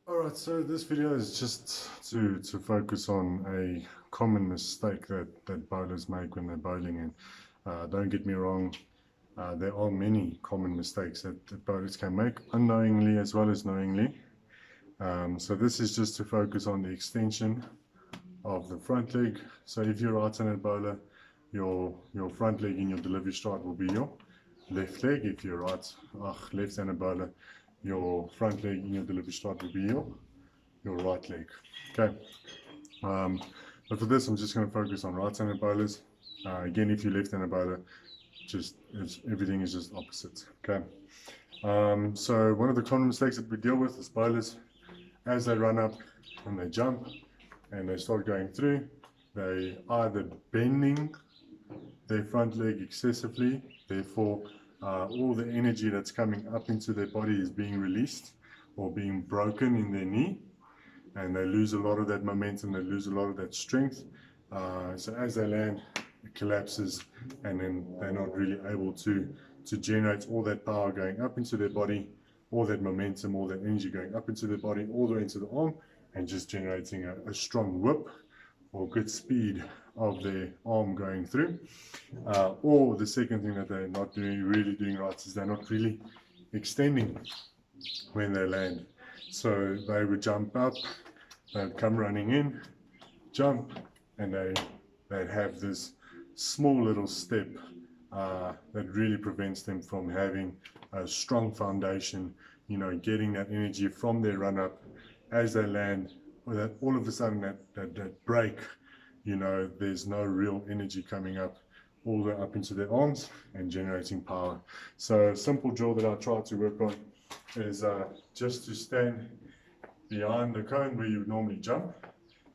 Alright, so this video is just to focus on a common mistake that bowlers make when they're bowling. And don't get me wrong, there are many common mistakes that bowlers can make, unknowingly as well as knowingly. So this is just to focus on the extension of the front leg. So if you're a right-handed bowler, your front leg in your delivery stride will be your left leg. If you're left-handed bowler, your front leg in your delivery stride will be your right leg. Okay. But for this, I'm just going to focus on right-handed bowlers. Again, if you're left-handed bowler, everything is just opposite. Okay. So one of the common mistakes that we deal with is bowlers, as they run up and they jump and they start going through, they either bending their front leg excessively, therefore all the energy that's coming up into their body is being released or being broken in their knee, and they lose a lot of that momentum, they lose a lot of that strength. So as they land, it collapses, and then they're not really able to generate all that power going up into their body, all that momentum, all that energy going up into their body, all the way into the arm, and just generating a strong whip or good speed of their arm going through. Or the second thing that they're not really doing right is they're not really extending when they land. So they would jump up, they'd come running in, jump, and they'd have this small little step that really prevents them from having a strong foundation, getting that energy from their run up as they land, or that all of a sudden that break, there's no real energy coming up all the way up into their arms and generating power. So a simple drill that I try to work on is just to stand behind the cone where you would normally jump.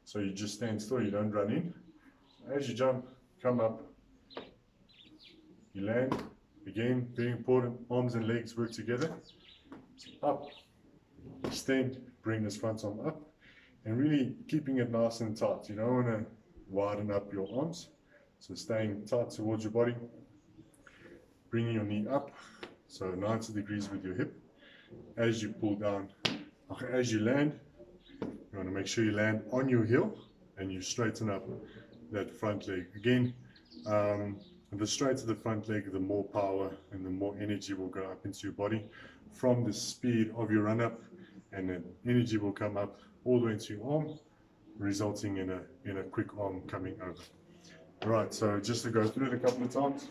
So you just stand still, you don't run in. As you jump, come up, you land. Again, very important, arms and legs work together. So up, extend, bring this front arm up, and really keeping it nice and tight. You don't want to widen up your arms, so staying tight towards your body, bringing your knee up, so 90 degrees with your hip. As you pull down, as you land, you want to make sure you land on your heel and you straighten up that front leg. Again, the straighter the front leg, the more power and the more energy will go up into your body from the speed of your run up, and then energy will come up all the way into your arm, resulting in a quick arm coming over. All right, so just to go through it a couple of times.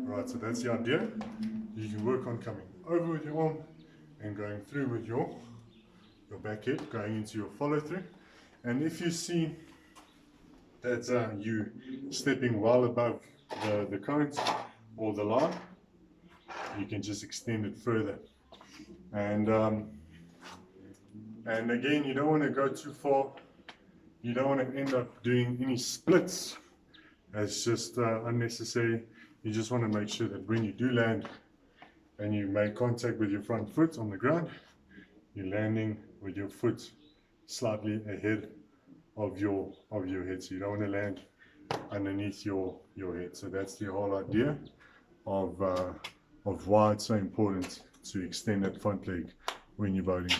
All right, so that's the idea. You can work on coming over with your arm and going through with your back head, going into your follow through. And if you see that you stepping well above the cones or the line, you can just extend it further. And again, you don't want to go too far. You don't want to end up doing any splits. That's just unnecessary. You just want to make sure that when you do land and you make contact with your front foot on the ground, you're landing with your foot slightly ahead of your head. So you don't want to land underneath your head. So that's the whole idea of why it's so important to extend that front leg when you're bowling.